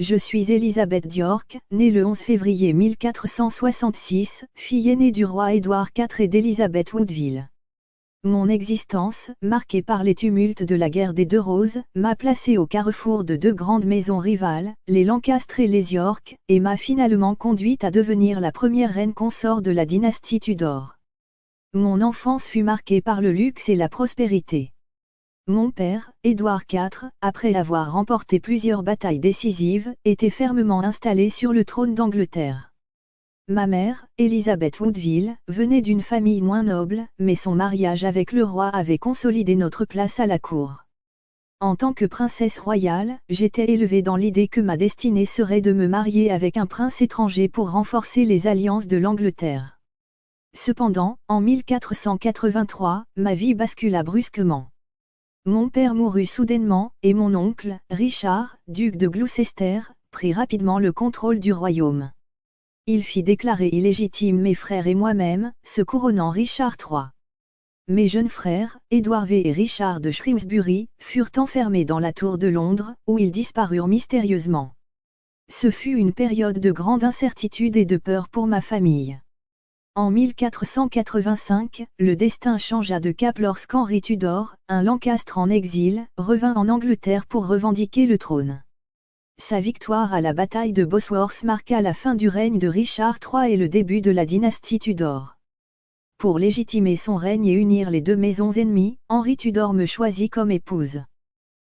je suis Élisabeth d'York, née le 11 février 1466, fille aînée du roi Édouard IV et d'Élisabeth Woodville. Mon existence, marquée par les tumultes de la guerre des Deux Roses, m'a placée au carrefour de deux grandes maisons rivales, les Lancaster et les York, et m'a finalement conduite à devenir la première reine consort de la dynastie Tudor. Mon enfance fut marquée par le luxe et la prospérité. Mon père, Édouard IV, après avoir remporté plusieurs batailles décisives, était fermement installé sur le trône d'Angleterre. Ma mère, Élisabeth Woodville, venait d'une famille moins noble, mais son mariage avec le roi avait consolidé notre place à la cour. En tant que princesse royale, j'étais élevée dans l'idée que ma destinée serait de me marier avec un prince étranger pour renforcer les alliances de l'Angleterre. Cependant, en 1483, ma vie bascula brusquement. Mon père mourut soudainement, et mon oncle, Richard, duc de Gloucester, prit rapidement le contrôle du royaume. Il fit déclarer illégitimes mes frères et moi-même, se couronnant Richard III. Mes jeunes frères, Édouard V et Richard de Shrewsbury, furent enfermés dans la tour de Londres, où ils disparurent mystérieusement. Ce fut une période de grande incertitude et de peur pour ma famille. En 1485, le destin changea de cap lorsqu'Henri Tudor, un Lancaster en exil, revint en Angleterre pour revendiquer le trône. Sa victoire à la bataille de Bosworth marqua la fin du règne de Richard III et le début de la dynastie Tudor. Pour légitimer son règne et unir les deux maisons ennemies, Henri Tudor me choisit comme épouse.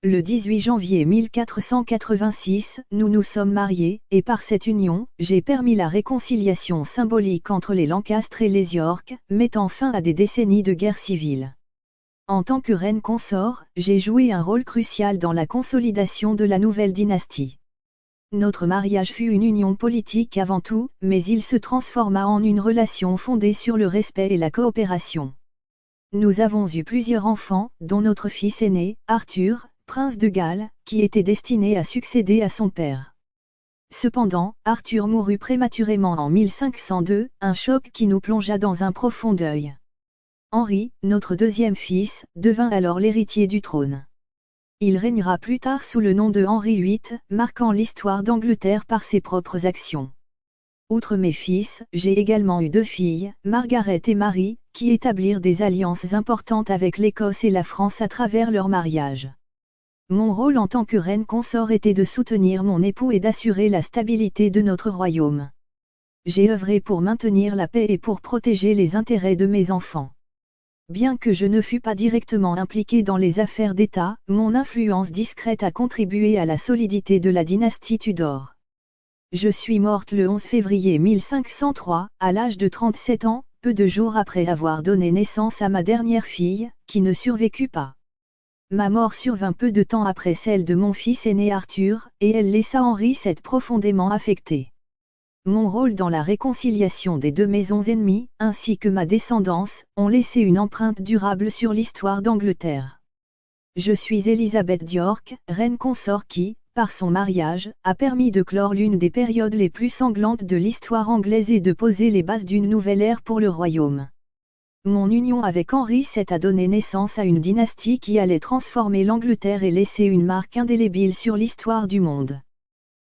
Le 18 janvier 1486, nous nous sommes mariés, et par cette union, j'ai permis la réconciliation symbolique entre les Lancaster et les York, mettant fin à des décennies de guerre civile. En tant que reine consort, j'ai joué un rôle crucial dans la consolidation de la nouvelle dynastie. Notre mariage fut une union politique avant tout, mais il se transforma en une relation fondée sur le respect et la coopération. Nous avons eu plusieurs enfants, dont notre fils aîné, Arthur, prince de Galles, qui était destiné à succéder à son père. Cependant, Arthur mourut prématurément en 1502, un choc qui nous plongea dans un profond deuil. Henri, notre deuxième fils, devint alors l'héritier du trône. Il régnera plus tard sous le nom de Henri VIII, marquant l'histoire d'Angleterre par ses propres actions. Outre mes fils, j'ai également eu deux filles, Margaret et Marie, qui établirent des alliances importantes avec l'Écosse et la France à travers leur mariage. Mon rôle en tant que reine consort était de soutenir mon époux et d'assurer la stabilité de notre royaume. J'ai œuvré pour maintenir la paix et pour protéger les intérêts de mes enfants. Bien que je ne fus pas directement impliqué dans les affaires d'État, mon influence discrète a contribué à la solidité de la dynastie Tudor. Je suis morte le 11 février 1503, à l'âge de 37 ans, peu de jours après avoir donné naissance à ma dernière fille, qui ne survécut pas. Ma mort survint peu de temps après celle de mon fils aîné Arthur, et elle laissa Henri VII profondément affecté. Mon rôle dans la réconciliation des deux maisons ennemies, ainsi que ma descendance, ont laissé une empreinte durable sur l'histoire d'Angleterre. Je suis Élisabeth d'York, reine consort qui, par son mariage, a permis de clore l'une des périodes les plus sanglantes de l'histoire anglaise et de poser les bases d'une nouvelle ère pour le royaume. Mon union avec Henri VII a donné naissance à une dynastie qui allait transformer l'Angleterre et laisser une marque indélébile sur l'histoire du monde.